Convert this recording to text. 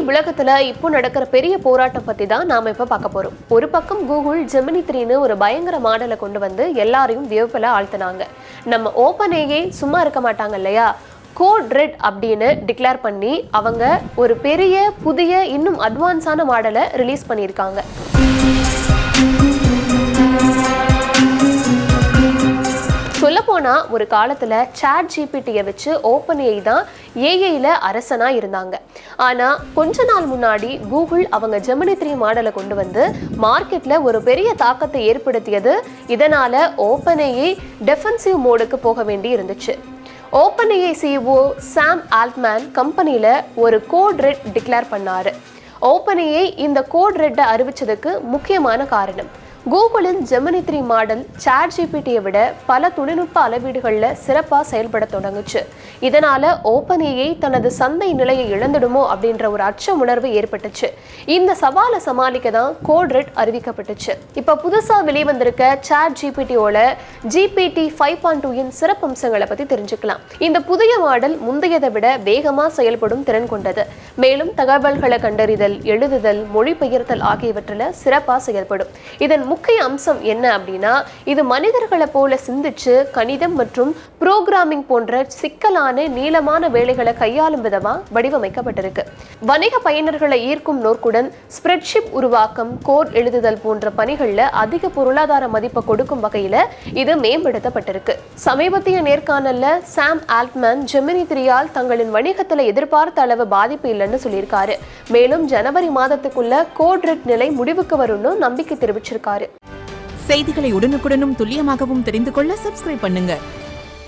உலகத்துல இப்போ நடக்கிற பெரிய போராட்டம் பத்தி தான் நாம இப்ப பார்க்க போறோம். ஒரு பக்கம் கூகுள் ஜெமினி 3ன்னு ஒரு பயங்கர மாடலை கொண்டு வந்து எல்லாரையும் வியப்புல ஆழ்த்தினாங்க. நம்ம ஓப்பன் சும்மா இருக்க மாட்டாங்க இல்லையா? கோட் ரெட் அப்படின்னு டிக்ளேர் பண்ணி அவங்க ஒரு பெரிய புதிய இன்னும் அட்வான்ஸான மாடலை ரிலீஸ் பண்ணியிருக்காங்க. சொல்லப்போனா ஒரு காலத்துல சாட் ஜிபிடியை வச்சு ஓப்பன்ஏஐ தான் ஏஐல அரசனா இருந்தாங்க. ஆனா கொஞ்ச நாள் முன்னாடி கூகுள் அவங்க ஜெமினி 3 மாடலை கொண்டு வந்து மார்க்கெட்ல ஒரு பெரிய தாக்கத்தை ஏற்படுத்தியது. இதனால ஓப்பன்ஏஐ டெஃபென்சிவ் மோடுக்கு போக வேண்டி இருந்துச்சு. ஓப்பன்ஏஐ சிஇஓ சாம் ஆல்ட்மேன் கம்பெனியில ஒரு கோட் ரெட் டிக்ளேர் பண்ணாரு. ஓப்பன்ஏஐ இந்த கோட் ரெட்டை அறிவிச்சதுக்கு முக்கியமான காரணம், கூகுளின் ஜெமினி 3 மாடல் சாட் ஜிபிடியை விட பல தொழில்நுட்ப அளவீடுகளில் சிறப்பாக செயல்பட தொடங்குச்சு. இதனால ஓப்பன்ஏஐ தனது சந்தை நிலையை இழந்துடுமோ அப்படின்ற ஒரு அச்ச உணர்வு ஏற்பட்டுச்சு. இந்த சவாலை சமாளிக்க தான் கோட் ரெட் அறிவிக்கப்பட்டுச்சு. இப்போ புதுசாக வெளிவந்திருக்க சாட் ஜிபிடியோட GPT 5.2 சிறப்பம்சங்களை பற்றி தெரிஞ்சுக்கலாம். இந்த புதிய மாடல் முந்தையதை விட வேகமாக செயல்படும் திறன் கொண்டது. மேலும் தகவல்களை கண்டறிதல், எழுதுதல், மொழிபெயர்த்தல் ஆகியவற்றில் சிறப்பாக செயல்படும். இதன் முக்கிய அம்சம் என்ன அப்படின்னா, இது மனிதர்களை போல சிந்திச்சு கணிதம் மற்றும் புரோகிராமிங் போன்ற சிக்கலான நீளமான வேலைகளை கையாளும் விதமா வடிவமைக்கப்பட்டிருக்கு. வணிக பயனர்களை ஈர்க்கும் நோக்குடன் ஸ்ப்ரெட்ஷீட் உருவாக்கம், கோட் எழுதுதல் போன்ற பணிகள்ல அதிக பொருளாதார மதிப்பை கொடுக்கும் வகையில இது மேம்படுத்தப்பட்டிருக்கு. சமீபத்திய நேர்காணல்ல சாம் ஆல்ட்மேன் ஜெமினி 3ஆல் தங்களின் வணிகத்துல எதிர்பார்த்த அளவு பாதிப்பு இல்லைன்னு சொல்லியிருக்காரு. மேலும் ஜனவரி மாதத்துக்குள்ள கோட் ரெட் நிலை முடிவுக்கு வரும்னு நம்பிக்கை தெரிவிச்சிருக்காரு. செய்திகளை உடனுக்குடனும் துல்லியமாகவும் தெரிந்து கொள்ள சப்ஸ்கிரைப் பண்ணுங்க.